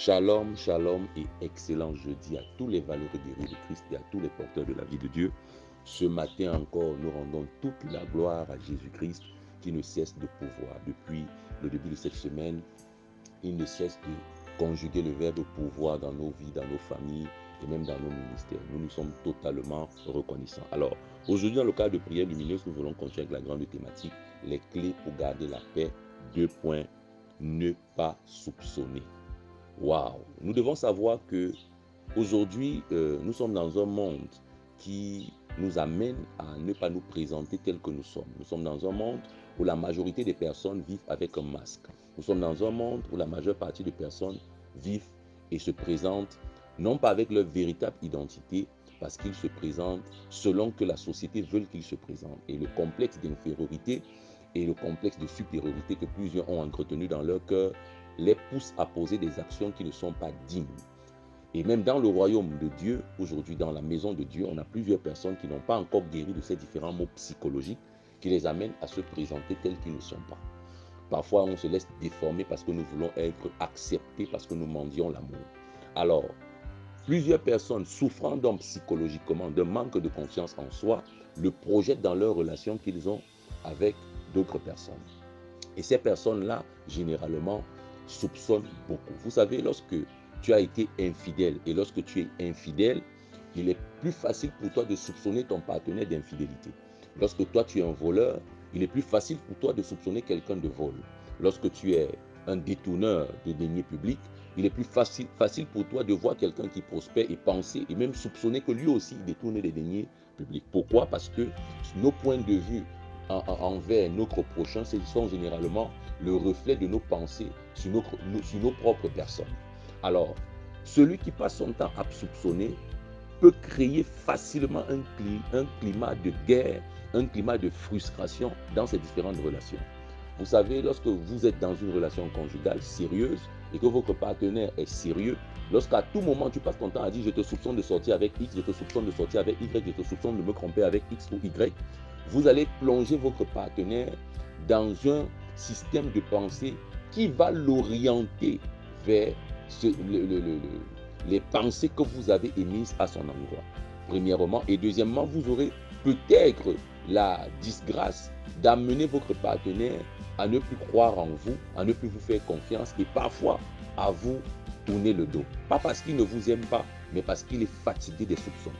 Shalom, shalom et excellent jeudi à tous les valeureux guerriers de Christ et à tous les porteurs de la vie de Dieu. Ce matin encore, nous rendons toute la gloire à Jésus-Christ qui ne cesse de pouvoir. Depuis le début de cette semaine, il ne cesse de conjuguer le verbe pouvoir dans nos vies, dans nos familles et même dans nos ministères. Nous nous sommes totalement reconnaissants. Alors, aujourd'hui, dans le cadre de prière lumineuse, nous voulons continuer avec la grande thématique, les clés pour garder la paix. 2 points, ne pas soupçonner. Waouh! Nous devons savoir que aujourd'hui, nous sommes dans un monde qui nous amène à ne pas nous présenter tels que nous sommes. Nous sommes dans un monde où la majorité des personnes vivent avec un masque. Nous sommes dans un monde où la majeure partie des personnes vivent et se présentent non pas avec leur véritable identité, parce qu'ils se présentent selon que la société veut qu'ils se présentent. Et le complexe d'infériorité et le complexe de supériorité que plusieurs ont entretenu dans leur cœur les pousse à poser des actions qui ne sont pas dignes. Et même dans le royaume de Dieu, aujourd'hui dans la maison de Dieu, on a plusieurs personnes qui n'ont pas encore guéri de ces différents maux psychologiques qui les amènent à se présenter tels qu'ils ne sont pas. Parfois, on se laisse déformer parce que nous voulons être acceptés, parce que nous mendions l'amour. Alors, plusieurs personnes souffrant donc psychologiquement d'un manque de confiance en soi le projettent dans leurs relations qu'ils ont avec d'autres personnes. Et ces personnes-là, généralement, soupçonnent beaucoup. Vous savez, lorsque tu as été infidèle et lorsque tu es infidèle, il est plus facile pour toi de soupçonner ton partenaire d'infidélité. Lorsque toi, tu es un voleur, il est plus facile pour toi de soupçonner quelqu'un de vol. Lorsque tu es un détourneur de deniers publics, il est plus facile pour toi de voir quelqu'un qui prospère et penser et même soupçonner que lui aussi détourne des deniers publics. Pourquoi? Parce que nos points de vue envers notre prochain, ce sont généralement le reflet de nos pensées sur nos propres personnes. Alors, celui qui passe son temps à soupçonner peut créer facilement un climat de guerre, un climat de frustration dans ces différentes relations. Vous savez, lorsque vous êtes dans une relation conjugale sérieuse et que votre partenaire est sérieux, lorsqu'à tout moment tu passes ton temps à dire je te soupçonne de sortir avec X, je te soupçonne de sortir avec Y, je te soupçonne de me tromper avec X ou Y, vous allez plonger votre partenaire dans un système de pensée qui va l'orienter vers les pensées que vous avez émises à son endroit. Premièrement, et deuxièmement, vous aurez peut-être la disgrâce d'amener votre partenaire à ne plus croire en vous, à ne plus vous faire confiance et parfois à vous tourner le dos. Pas parce qu'il ne vous aime pas, mais parce qu'il est fatigué des soupçons.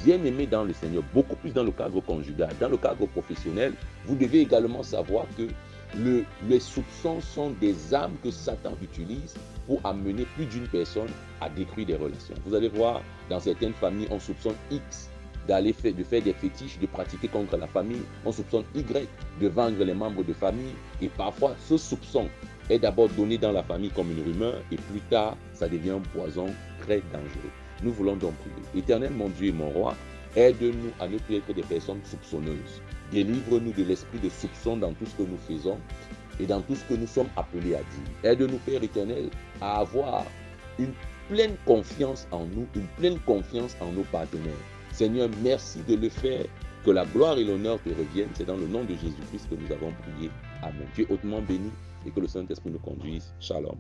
Bien-aimé dans le Seigneur, beaucoup plus dans le cadre conjugal, dans le cadre professionnel, vous devez également savoir que les soupçons sont des armes que Satan utilise pour amener plus d'une personne à détruire des relations. Vous allez voir, dans certaines familles, on soupçonne X de faire des fétiches, de pratiquer contre la famille. On soupçonne Y de vendre les membres de famille. Et parfois, ce soupçon est d'abord donné dans la famille comme une rumeur et plus tard, ça devient un poison très dangereux. Nous voulons donc prier. Éternel, mon Dieu et mon roi, aide-nous à ne plus être des personnes soupçonneuses. Délivre-nous de l'esprit de soupçon dans tout ce que nous faisons et dans tout ce que nous sommes appelés à dire. Aide-nous, Père éternel, à avoir une pleine confiance en nous, une pleine confiance en nos partenaires. Seigneur, merci de le faire. Que la gloire et l'honneur te reviennent. C'est dans le nom de Jésus-Christ que nous avons prié. Amen. Tu es hautement béni et que le Saint-Esprit nous conduise. Shalom.